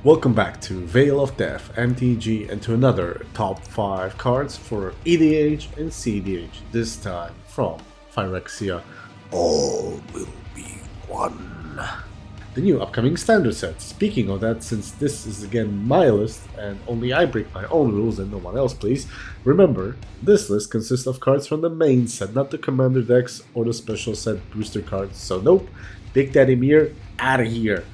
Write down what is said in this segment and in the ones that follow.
Welcome back to Veil of Death MTG and to another top 5 cards for EDH and cEDH, this time from Phyrexia. All will be one. The new upcoming standard set. Speaking of that, since this is again my list and only I break my own rules and no one else please, remember, this list consists of cards from the main set, not the commander decks or the special set booster cards, so nope, Big Daddy Mir, out of here.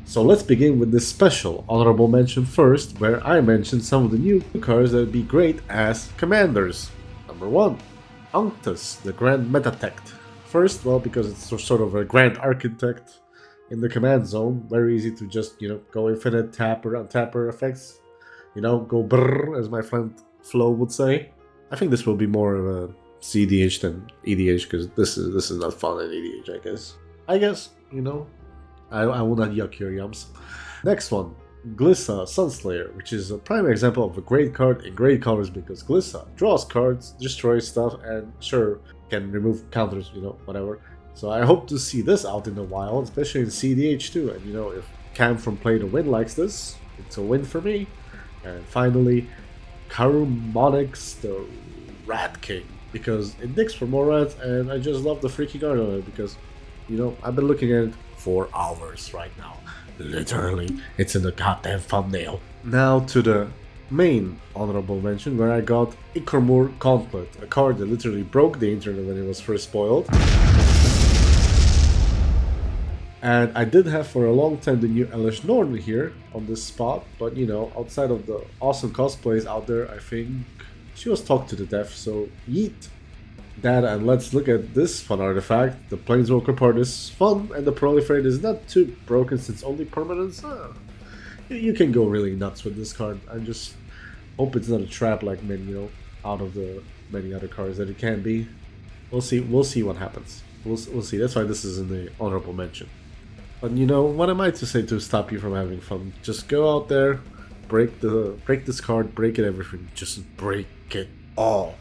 So let's begin with this special honorable mention first, where I mentioned some of the new cards that would be great as commanders. Number 1, Unctus, the Grand Metatect. First, well, because it's sort of a Grand Architect in the command zone, very easy to just, go infinite tapper, untapper effects. Go brrr, as my friend Flo would say. I think this will be more of a cEDH than EDH, because this is not fun in EDH, I guess, I will not yuck your yums. Next one, Glissa Sunslayer, which is a prime example of a great card in great colors because Glissa draws cards, destroys stuff, and sure, can remove counters, whatever. So I hope to see this out in the wild, especially in cEDH too. And if Cam from Play to Win likes this, it's a win for me. And finally, Karumonix, the Rat King, because it digs for more rats, and I just love the freaking art on it because, I've been looking at it for hours right now. Literally, it's in the goddamn thumbnail. Now to the main honorable mention, where I got Ikormur Gauntlet, a card that literally broke the internet when it was first spoiled. And I did have for a long time the new Elish Norn here on this spot, but outside of the awesome cosplays out there, I think she was talked to the death, so yeet. That, and let's look at this fun artifact. The Planeswalker part is fun, and the Proliferate is not too broken since only permanents. You can go really nuts with this card. I just hope it's not a trap like many, out of the many other cards that it can be. We'll see what happens. We'll see. That's why this is in the honorable mention. But what am I to say to stop you from having fun? Just go out there, break this card, break it everything. Just break it all.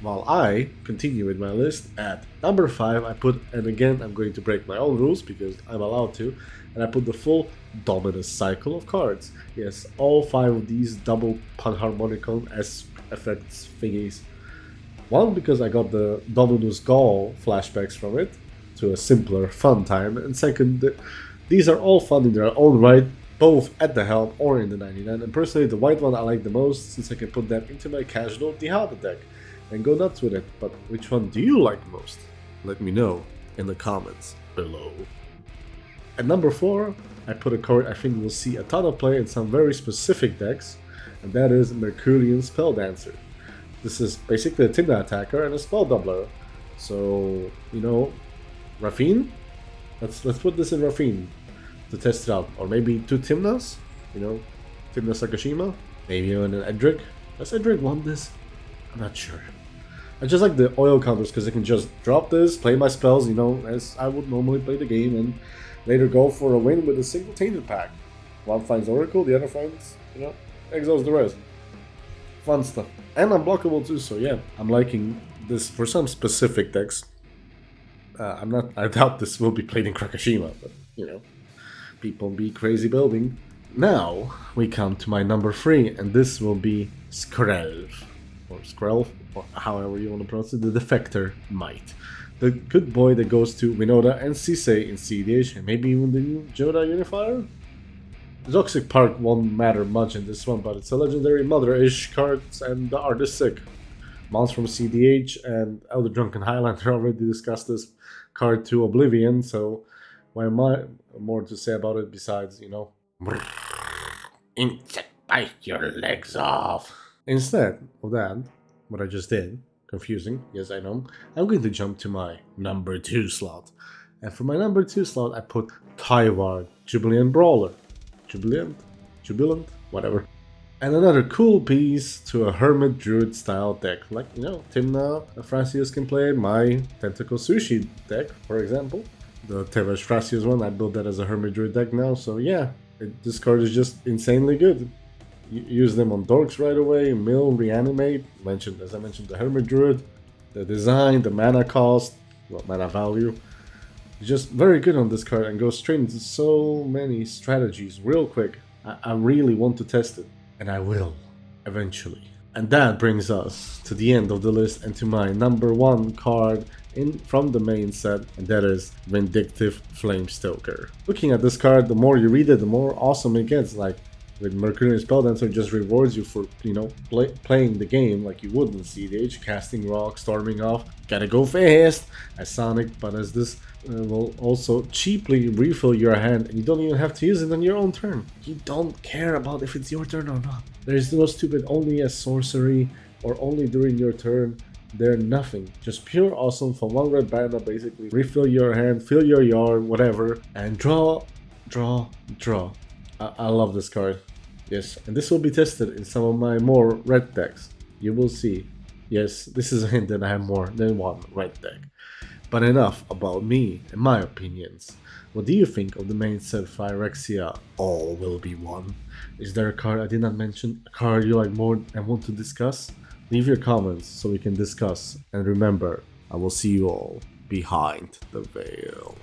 While I continue with my list at number 5, I put, and again I'm going to break my own rules because I'm allowed to, and I put the full Dominus cycle of cards. Yes, all 5 of these double Panharmonicon as effects thingies. One, because I got the Dominus Gaul flashbacks from it to a simpler, fun time, and second, these are all fun in their own right, both at the helm or in the 99, and personally the white one I like the most since I can put them into my casual Dihada deck and go nuts with it. But which one do you like most? Let me know in the comments below. At number 4, I put a card I think will see a ton of play in some very specific decks, and that is Mercurian Spelldancer. This is basically a Tymna attacker and a spell doubler. So, Rafine? Let's put this in Rafine to test it out. Or maybe 2 Tymnas? Tymna Sakashima? Maybe even an Edric? Does Edric want this? I'm not sure. I just like the oil counters because I can just drop this, play my spells, as I would normally play the game, and later go for a win with a single Tainted Pack. One finds Oracle, the other finds, exiles the rest. Fun stuff. And unblockable too, so yeah, I'm liking this for some specific decks. I doubt this will be played in Krakashima, but, people be crazy building. Now, we come to my number 3, and this will be Skrelv. Or Skrelv, or however you want to pronounce it, the Defector Might. The good boy that goes to Winota and Sisei in cEDH, and maybe even the new Joda Unifier? The Toxic Park won't matter much in this one, but it's a legendary mother-ish card, and the art is sick. Mounts from cEDH and Elder Drunken Highlander already discussed this card to oblivion, so why am I more to say about it besides, insect bite your legs off. Instead of that, what I just did, confusing, yes I know, I'm going to jump to my number 2 slot. And for my number 2 slot, I put Tyvar, Jubilant Brawler. Jubilant? Whatever. And another cool piece to a Hermit Druid style deck, like, Tymna Thrasios can play my Tentacle Sushi deck, for example. The Tevesh Thrasios one, I built that as a Hermit Druid deck now, so yeah, this card is just insanely good. Use them on dorks right away, mill, reanimate, as I mentioned the Hermit Druid, the design, the mana cost, mana value. Just very good on this card and goes straight into so many strategies real quick. I really want to test it, and I will, eventually. And that brings us to the end of the list and to my number one card from the main set, and that is Vindictive Flamestoker. Looking at this card, the more you read it, the more awesome it gets. Like with Mercurian Spelldancer, it just rewards you for, playing the game like you would in cEDH, casting rock, storming off, gotta go fast as Sonic, but as this will also cheaply refill your hand, and you don't even have to use it on your own turn. You don't care about if it's your turn or not. There is no stupid only as sorcery or only during your turn. They're nothing. Just pure awesome for one red mana, basically. Refill your hand, fill your yard, whatever, and draw, draw, draw. I love this card. Yes, and this will be tested in some of my more red decks. You will see. Yes, this is a hint that I have more than one red deck. But enough about me and my opinions. What do you think of the main set Phyrexia? All will be one. Is there a card I did not mention? A card you like more and want to discuss? Leave your comments so we can discuss. And remember, I will see you all behind the veil.